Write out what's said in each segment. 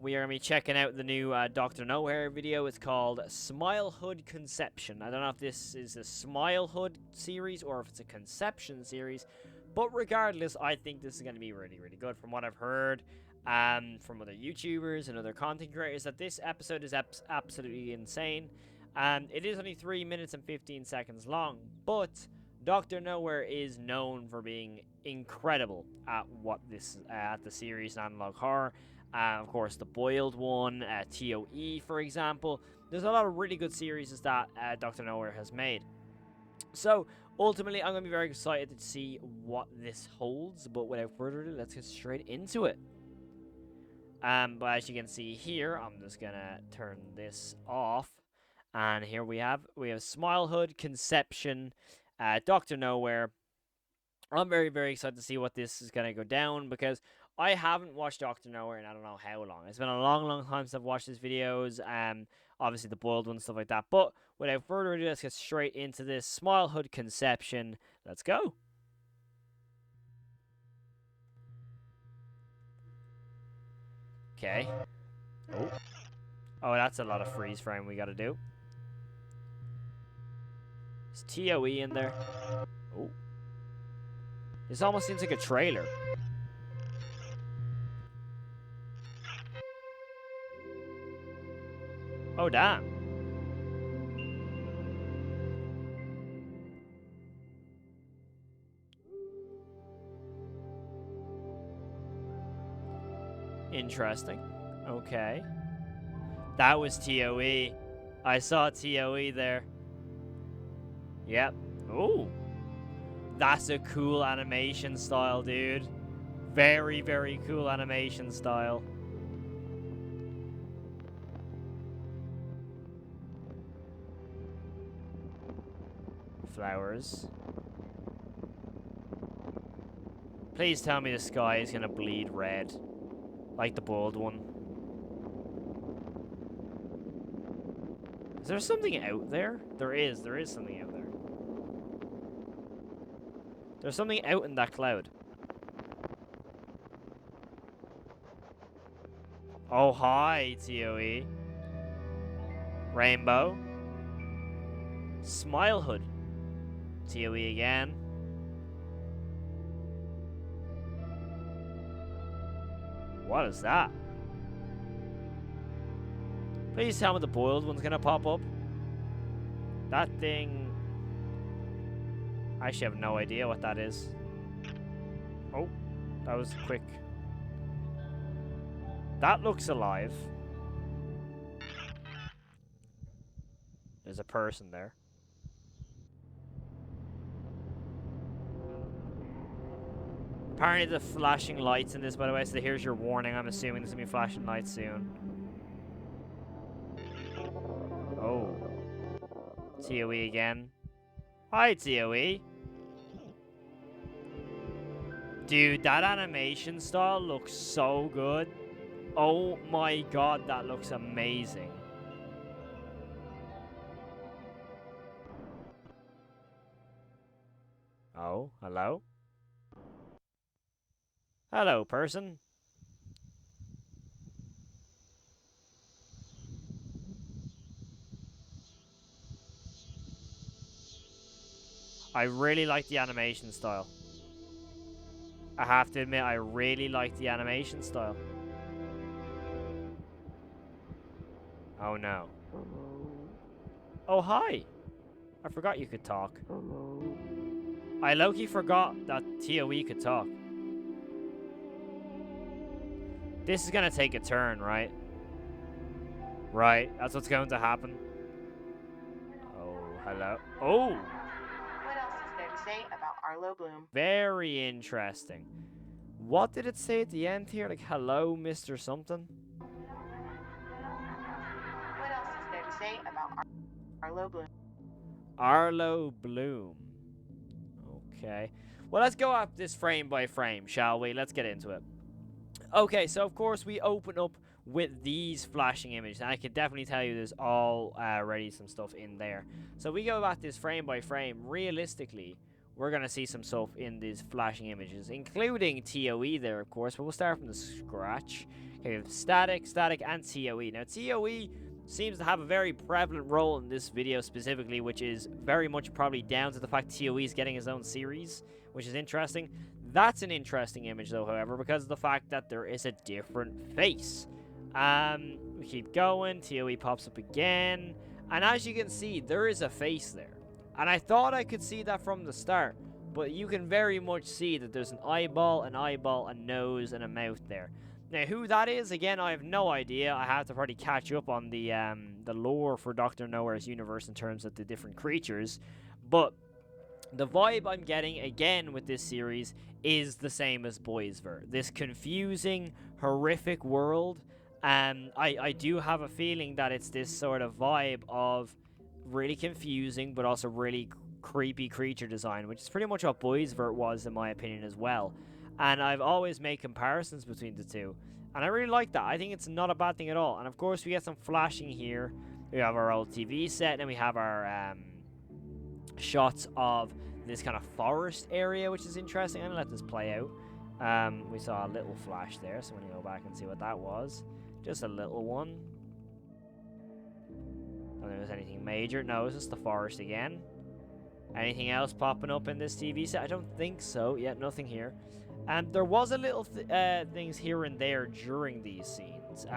we are going to be checking out the new Dr. Nowhere video. It's called Smilehood Conception. I don't know if this is a Smilehood series or if it's a Conception series, but regardless, I think this is going to be really, really good. From what I've heard from other YouTubers and other content creators, that this episode is absolutely insane. It is only 3 minutes and 15 seconds long, but Dr. Nowhere is known for being incredible at what this at the series in analog horror. Of course, the Boiled one, T.O.E, for example. There's a lot of really good series that Dr. Nowhere has made. So, ultimately, I'm going to be very excited to see what this holds. But without further ado, let's get straight into it. But as you can see here, I'm just going to turn this off. And here we have Smilehood, Conception, Dr. Nowhere. I'm very, very excited to see what this is going to go down, because I haven't watched Dr. Nowhere in I don't know how long. It's been a long, long time since I've watched his videos. Obviously the Boiled one, stuff like that. But without further ado, let's get straight into this Smilehood Conception. Let's go. Okay. Oh, that's a lot of freeze frame we got to do. Is T.O.E in there? Oh. This almost seems like a trailer. Oh, damn. Interesting. Okay. That was T.O.E. I saw T.O.E there. Yep. Ooh. That's a cool animation style, dude. Very, very cool animation style. Flowers. Please tell me the sky is gonna bleed red. Like the Boiled one. Is there something out there? There is something out there. There's something out in that cloud. Oh, hi, T.O.E. Rainbow. Smilehood. T.O.E. again. What is that? Please tell me the Boiled one's gonna pop up. That thing... I actually have no idea what that is. Oh, that was quick. That looks alive. There's a person there. Apparently the flashing lights in this, by the way, so here's your warning. I'm assuming there's gonna be flashing lights soon. Oh. T.O.E. again. Hi, T.O.E. Dude, that animation style looks so good. Oh my god, that looks amazing. Oh, hello? Hello, person. I really like the animation style. I have to admit, I really like the animation style. Oh no. Oh, hi. I forgot you could talk. I low-key forgot that T.O.E could talk. This is gonna take a turn, right? Right, that's what's going to happen. Oh, hello. Oh! What else is there to say about Arlo Bloom? Very interesting. What did it say at the end here? Like, hello, Mr. Something? What else is there to say about Arlo Bloom? Arlo Bloom. Okay. Well, let's go up this frame by frame, shall we? Let's get into it. Okay, so of course we open up with these flashing images, and I can definitely tell you there's already some stuff in there. So we go back this frame by frame. Realistically, we're going to see some stuff in these flashing images, including T.O.E there, of course, but we'll start from the scratch. Okay, we have static, and T.O.E. Now, T.O.E. seems to have a very prevalent role in this video specifically, which is very much probably down to the fact T.O.E. is getting his own series, which is interesting. That's an interesting image, though, however, because of the fact that there is a different face. We keep going. T.O.E. pops up again. And as you can see, there is a face there. And I thought I could see that from the start. But you can very much see that there's an eyeball, a nose, and a mouth there. Now, who that is, again, I have no idea. I have to probably catch up on the lore for Dr. Nowhere's universe in terms of the different creatures. But the vibe I'm getting, again, with this series is the same as Boysver. This confusing, horrific world. I do have a feeling that it's this sort of vibe of really confusing, but also really creepy creature design, which is pretty much what Boysver was, in my opinion, as well. And I've always made comparisons between the two. And I really like that. I think it's not a bad thing at all. And of course, we get some flashing here. We have our old TV set, and we have our shots of this kind of forest area, which is interesting. I'm going to let this play out. We saw a little flash there, so I'm going to go back and see what that was. Just a little one. I don't think there's anything major. No, it's just the forest again. Anything else popping up in this TV set? I don't think so. Yeah, nothing here. There was a little things here and there during these scenes,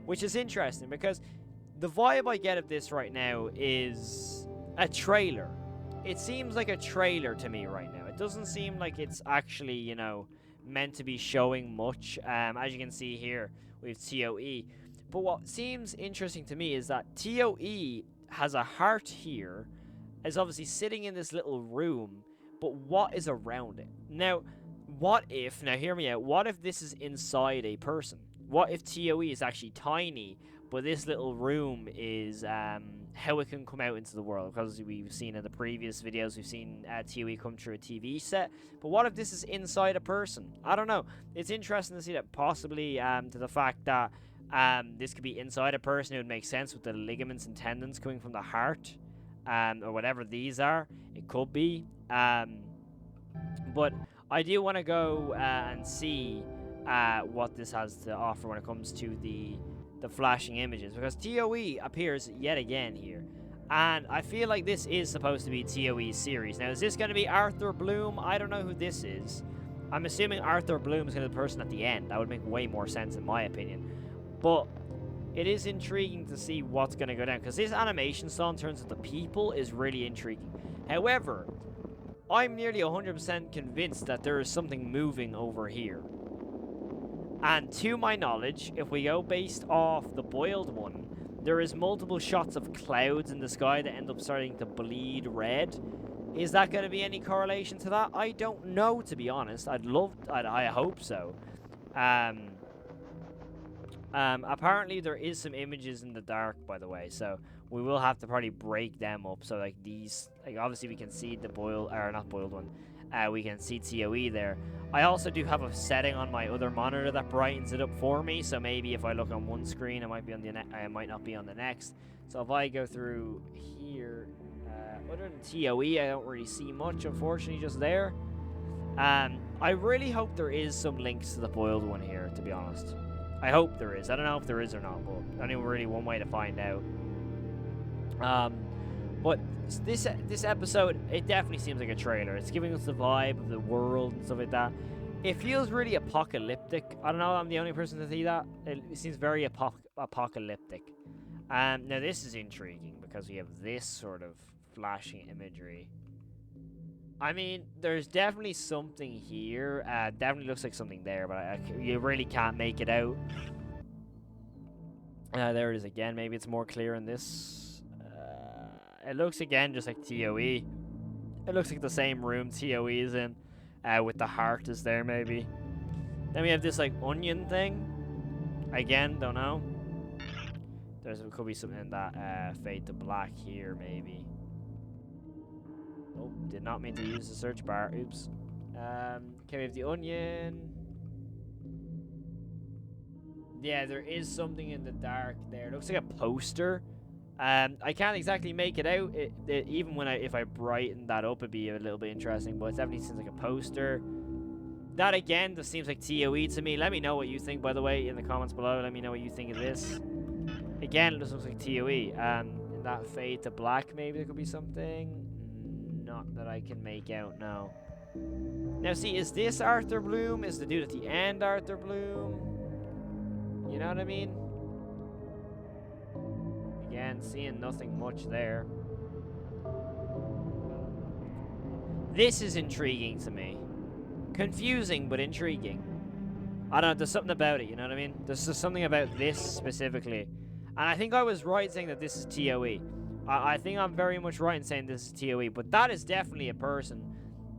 which is interesting because the vibe I get of this right now is a trailer. It seems like a trailer to me right now. It doesn't seem like it's actually, you know, meant to be showing much. As you can see here, we have T.O.E. But what seems interesting to me is that T.O.E. has a heart here, is obviously sitting in this little room, but what is around it? Now, what if, now hear me out, what if this is inside a person? What if T.O.E. is actually tiny, but this little room is how it can come out into the world? Because we've seen in the previous videos, we've seen T.O.E. come through a TV set, but what if this is inside a person? I don't know. It's interesting to see that possibly to the fact that this could be inside a person. It would make sense with the ligaments and tendons coming from the heart. Or whatever these are. It could be. But I do want to go and see what this has to offer when it comes to the flashing images. Because T.O.E. appears yet again here. And I feel like this is supposed to be T.O.E.'s series. Now, is this going to be Arlo Bloom? I don't know who this is. I'm assuming Arlo Bloom is going to be the person at the end. That would make way more sense in my opinion. But it is intriguing to see what's going to go down, because this animation style in terms of the people is really intriguing. However, I'm nearly 100% convinced that there is something moving over here. And to my knowledge, if we go based off the boiled one, there is multiple shots of clouds in the sky that end up starting to bleed red. Is that going to be any correlation to that? I don't know, to be honest. I hope so. Apparently there is some images in the dark, by the way, so we will have to probably break them up. So like these, like obviously we can see the not boiled one. We can see T.O.E. there. I also do have a setting on my other monitor that brightens it up for me. So maybe if I look on one screen, it might be on the I might not be on the next. So if I go through here, other than T.O.E., I don't really see much, unfortunately, just there. I really hope there is some links to the boiled one here, to be honest. I hope there is. I don't know if there is or not, but only really one way to find out. But this episode, it definitely seems like a trailer. It's giving us the vibe of the world and stuff like that. It feels really apocalyptic. I don't know, I'm the only person to see that. It seems very apocalyptic. Now this is intriguing because we have this sort of flashing imagery. I mean, there's definitely something here. Definitely looks like something there, but you really can't make it out. There it is again. Maybe it's more clear in this. It looks again just like T.O.E. It looks like the same room T.O.E. is in, with the heart is there maybe. Then we have this like onion thing. Again, don't know. There could be something in that fade to black here maybe. Oh, did not mean to use the search bar. Oops. Okay, we have the onion. Yeah, there is something in the dark there. It looks like a poster. I can't exactly make it out. Even when if I brighten that up, it'd be a little bit interesting. But it definitely seems like a poster. That again just seems like T.O.E to me. Let me know what you think, by the way, in the comments below. Let me know what you think of this. Again, it just looks like T.O.E. In that fade to black, maybe there could be something. Not that I can make out, no. Now, see, is this Arthur Bloom? Is the dude at the end Arthur Bloom? You know what I mean? Again, seeing nothing much there. This is intriguing to me. Confusing, but intriguing. I don't know, there's something about it, you know what I mean? There's just something about this specifically. And I think I was right saying that this is T.O.E. I think I'm very much right in saying this is T.O.E, but that is definitely a person.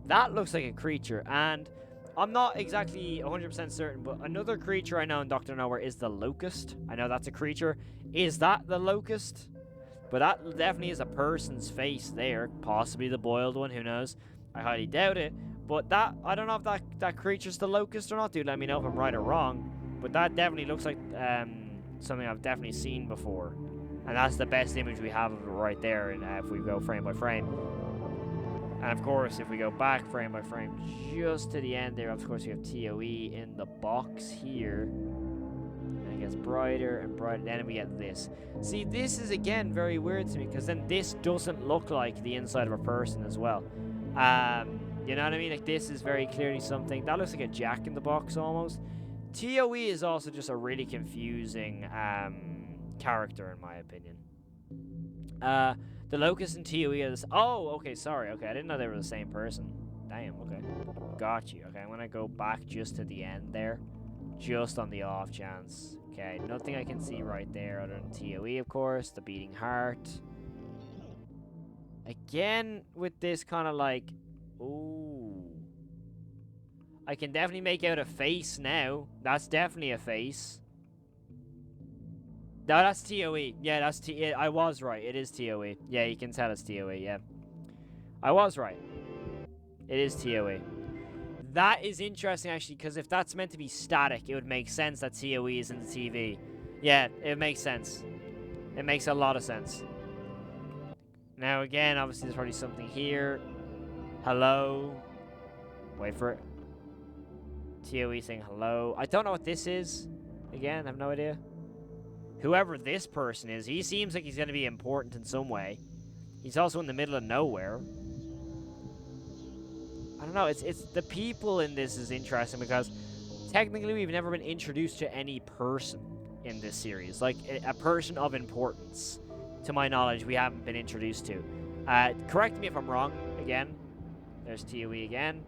That looks like a creature, and I'm not exactly 100% certain, but another creature I know in Dr. Nowhere is the Locust. I know that's a creature. Is that the Locust? But that definitely is a person's face there. Possibly the boiled one, who knows? I highly doubt it. But that, I don't know if that creature's the Locust or not, dude. Let me know if I'm right or wrong. But that definitely looks like something I've definitely seen before. And that's the best image we have of it right there, and if we go frame by frame. And of course, if we go back frame by frame, just to the end there, of course, we have T.O.E in the box here. And it gets brighter and brighter, then we get this. See, this is, again, very weird to me, because then this doesn't look like the inside of a person as well. You know what I mean? Like, this is very clearly something. That looks like a Jack in the Box, almost. T.O.E is also just a really confusing character, in my opinion. The Locust and T.O.E are this. Oh, okay, sorry. Okay, I didn't know they were the same person. Damn, okay. Got you. Okay, I'm gonna go back just to the end there. Just on the off chance. Okay, nothing I can see right there other than T.O.E, of course. The beating heart. Again, with this kind of like... Ooh. I can definitely make out a face now. That's definitely a face. No, that's T.O.E. Yeah, that's I was right. It is T.O.E. Yeah, you can tell it's T.O.E. Yeah. I was right. It is T.O.E. That is interesting, actually, because if that's meant to be static, it would make sense that T.O.E is in the TV. Yeah, it makes sense. It makes a lot of sense. Now, again, obviously, there's probably something here. Hello. Wait for it. T.O.E saying hello. I don't know what this is. Again, I have no idea. Whoever this person is, he seems like he's going to be important in some way. He's also in the middle of nowhere. I don't know. It's the people in this is interesting because technically we've never been introduced to any person in this series. Like, a person of importance. To my knowledge, we haven't been introduced to. Correct me if I'm wrong. Again, there's T.O.E again.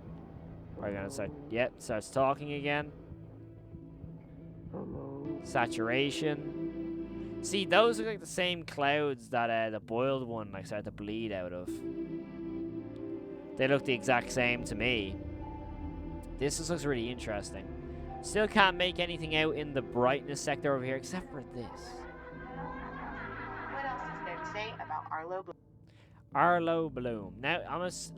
We're going to start... Yep, starts talking again. Saturation. See, those look like the same clouds that the boiled one like started to bleed out of. They look the exact same to me. This just looks really interesting. Still can't make anything out in the brightness sector over here, except for this. What else is there to say about Arlo Bloom? Arlo Bloom. Now, let's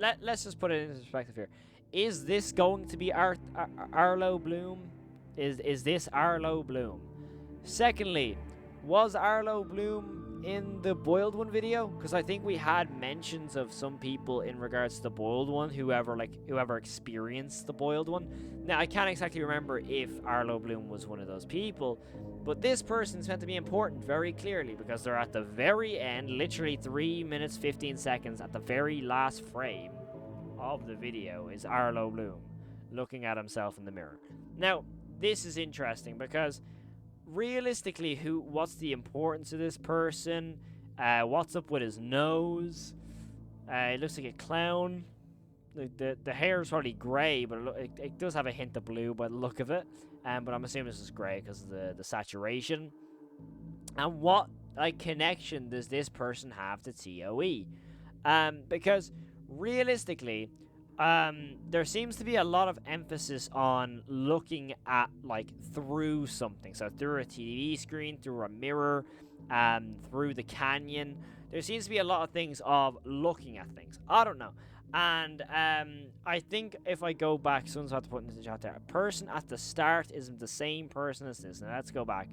just put it into perspective here. Is this going to be Arlo Bloom? Is this Arlo Bloom? Secondly, was Arlo Bloom in the boiled one video? Because I think we had mentions of some people in regards to the boiled one, whoever experienced the boiled one. Now, I can't exactly remember if Arlo Bloom was one of those people, but this person's meant to be important very clearly because they're at the very end, literally 3 minutes 15 seconds at the very last frame of the video is Arlo Bloom looking at himself in the mirror. Now, this is interesting because realistically, what's the importance of this person? What's up with his nose? It looks like a clown. The hair is probably grey, but it does have a hint of blue by the look of it. But I'm assuming this is grey because of the saturation. And what connection does this person have to T.O.E? Because realistically, there seems to be a lot of emphasis on looking at, through something. So through a TV screen, through a mirror, through the canyon. There seems to be a lot of things of looking at things. I don't know. And I think if I go back, someone's had to put into the chat there. A person at the start isn't the same person as this. Now let's go back.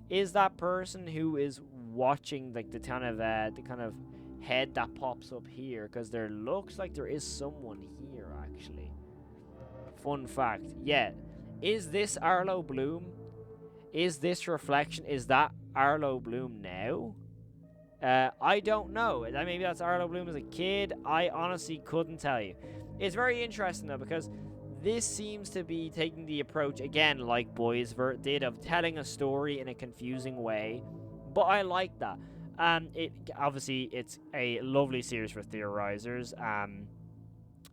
Is that person who is watching the kind of head that pops up here? Because there looks like there is someone here actually. fun fact. Yeah. Is this Arlo Bloom? Is this reflection? Is that Arlo Bloom now? I don't know. Maybe that's Arlo Bloom as a kid. I honestly couldn't tell you. It's very interesting though, because this seems to be taking the approach, again, like Boys did, of telling a story in a confusing way. But I like that. It obviously it's a lovely series for theorizers.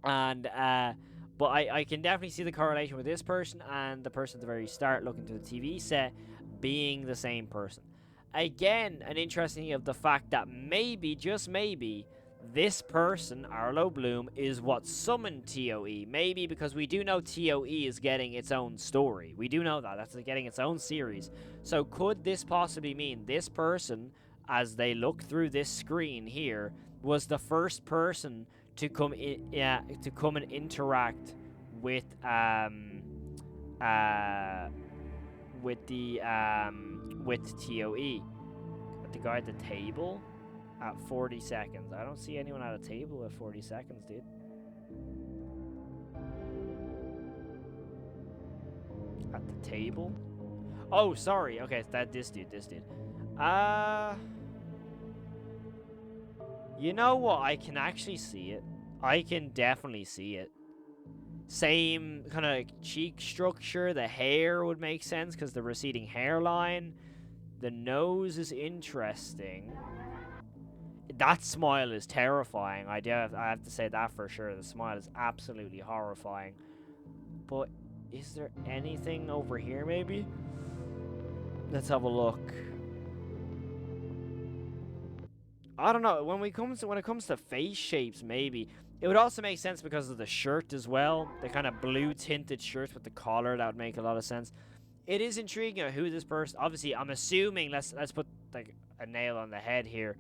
But I can definitely see the correlation with this person and the person at the very start looking to the TV set being the same person. Again, an interesting thing of the fact that maybe, just maybe, this person, Arlo Bloom, is what summoned T.O.E. Maybe because we do know T.O.E. is getting its own story. We do know that. That's getting its own series. So could this possibly mean this person, as they look through this screen here, was the first person to come and interact with T.O.E. The guy at the table at 40 seconds. I don't see anyone at a table at 40 seconds, dude. At the table? Oh, sorry. Okay, this dude. You know what? I can actually see it. I can definitely see it. Same kind of cheek structure. The hair would make sense because the receding hairline. The nose is interesting. That smile is terrifying. I have to say that for sure. The smile is absolutely horrifying. But is there anything over here maybe? Let's have a look. I don't know. When it comes to face shapes, maybe it would also make sense because of the shirt as well. The kind of blue tinted shirt with the collar, that would make a lot of sense. It is intriguing who this person. Obviously, I'm assuming. Let's put like a nail on the head here.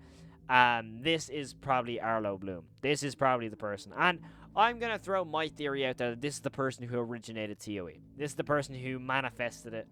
This is probably Arlo Bloom. This is probably the person, and I'm gonna throw my theory out there that this is the person who originated T.O.E. This is the person who manifested it,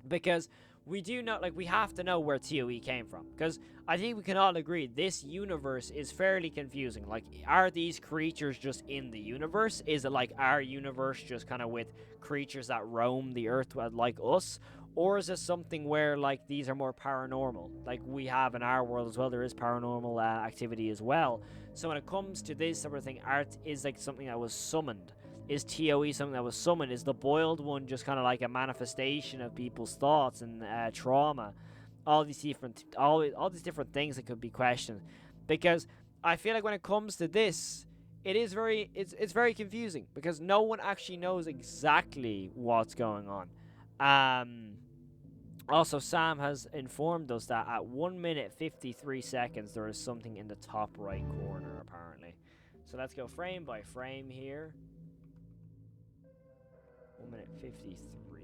because we do know, like, we have to know where T.O.E. came from, because I think we can all agree this universe is fairly confusing. Like, are these creatures just in the universe? Is it like our universe just kind of with creatures that roam the earth like us? Or is it something where, like, these are more paranormal? Like we have in our world as well, there is paranormal activity as well. So when it comes to this sort of thing, art is like something that was summoned. Is T.O.E. something that was summoned? Is the boiled one just kind of like a manifestation of people's thoughts and trauma? All these different things that could be questioned, because I feel like when it comes to this, it's very confusing because no one actually knows exactly what's going on. Also, Sam has informed us that at 1 minute 53 seconds there is something in the top right corner apparently. So let's go frame by frame here. 1 minute 53.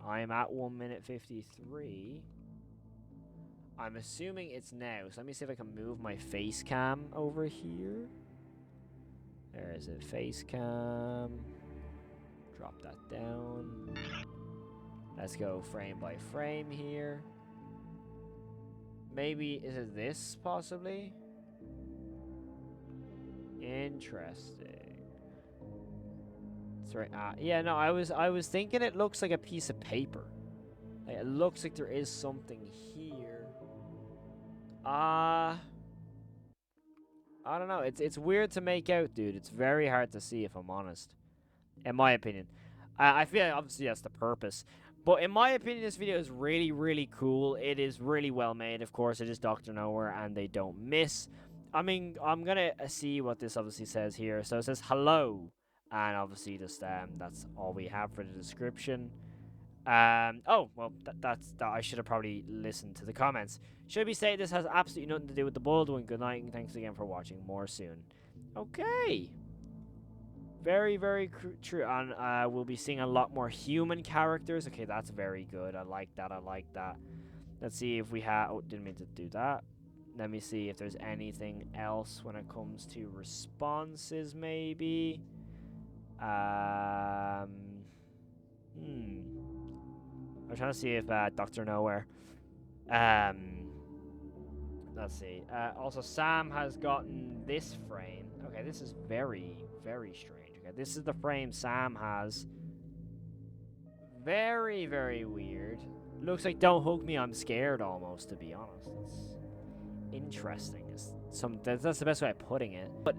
I'm at 1 minute 53. I'm assuming it's now. So let me see if I can move my face cam over here. There is it, face cam. Drop that down. Let's go frame by frame here. Maybe, is it this possibly? Interesting. It's right. Yeah, no, I was thinking it looks like a piece of paper. Like, it looks like there is something here. I don't know. It's weird to make out, dude. It's very hard to see, if I'm honest. In my opinion. I feel like obviously that's the purpose. But in my opinion, this video is really, really cool. It is really well made. Of course, it is Dr. Nowhere, and they don't miss. I mean, I'm going to see what this obviously says here. So it says hello. And obviously just that's all we have for the description. Oh, well, that's that. I should have probably listened to the comments. Should we say this has absolutely nothing to do with the boiled one? Good night, and thanks again for watching. More soon. Okay. Very, very true. And we'll be seeing a lot more human characters. Okay, that's very good. I like that. Let's see if we have... Oh, didn't mean to do that. Let me see if there's anything else when it comes to responses, maybe. I'm trying to see if Dr. Nowhere. Let's see. Also, Sam has gotten this frame. Okay, this is very, very strange. Okay, this is the frame Sam has. Very, very weird. Looks like "Don't hug me, I'm scared" almost, to be honest. It's interesting. That's the best way of putting it. But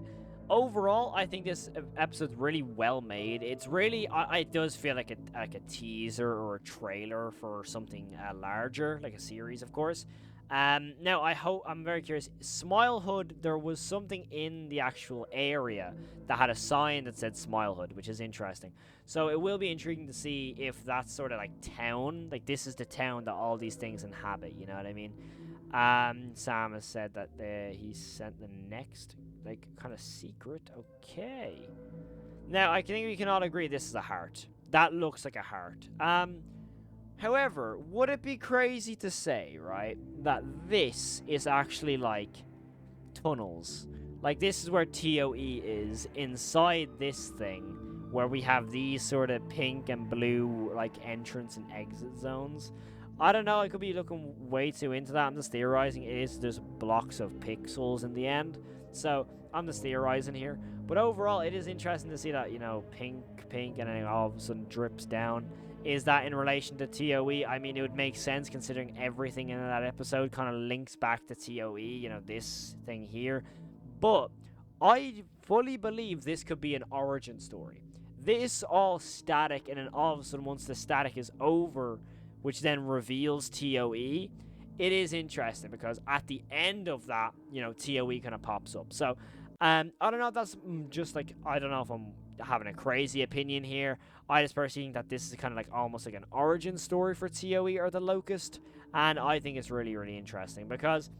overall, I think this episode's really well made. It's really, it does feel like a teaser or a trailer for something larger, like a series, of course. Now I'm very curious. Smilehood, there was something in the actual area that had a sign that said Smilehood, which is interesting. So it will be intriguing to see if that's sort of like town, like this is the town that all these things inhabit. You know what I mean? Sam has said that he sent the next, like, kind of secret. Okay. Now, I think we can all agree this is a heart. That looks like a heart. However, would it be crazy to say, right, that this is actually, like, tunnels? Like, this is where T.O.E is, inside this thing, where we have these sort of pink and blue, like, entrance and exit zones. I don't know, I could be looking way too into that. I'm just theorizing. There's blocks of pixels in the end. So, I'm just theorizing here. But overall, it is interesting to see that, you know, pink, and then all of a sudden drips down. Is that in relation to T.O.E? I mean, it would make sense considering everything in that episode kind of links back to T.O.E, you know, this thing here. But I fully believe this could be an origin story. This all static, and then all of a sudden, once the static is over, which then reveals T.O.E, it is interesting because at the end of that, you know, T.O.E kind of pops up. So, I don't know if that's just like, I don't know if I'm having a crazy opinion here. I just personally think that this is kind of like almost like an origin story for T.O.E or the Locust, and I think it's really, really interesting because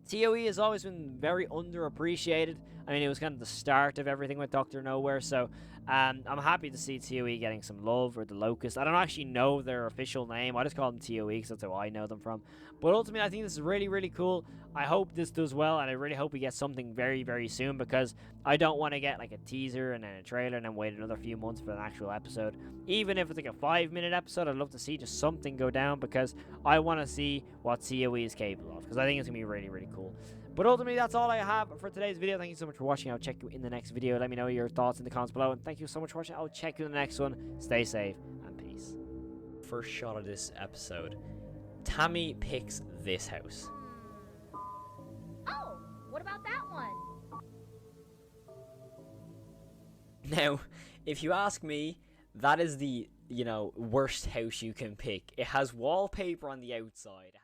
T.O.E has always been very underappreciated. I mean, it was kind of the start of everything with Dr. Nowhere, so I'm happy to see T.O.E getting some love, or the Locust. I don't actually know their official name. I just call them T.O.E because that's how I know them from. But ultimately, I think this is really, really cool. I hope this does well, and I really hope we get something very, very soon because I don't want to get like a teaser and then a trailer and then wait another few months for an actual episode. Even if it's like a 5-minute episode, I'd love to see just something go down because I want to see what T.O.E is capable of because I think it's going to be really, really cool. But ultimately, that's all I have for today's video. Thank you so much for watching. I'll check you in the next video. Let me know your thoughts in the comments below. And thank you so much for watching. I'll check you in the next one. Stay safe and peace. First shot of this episode. Tammy picks this house. Oh, what about that one? Now, if you ask me, that is the, you know, worst house you can pick. It has wallpaper on the outside.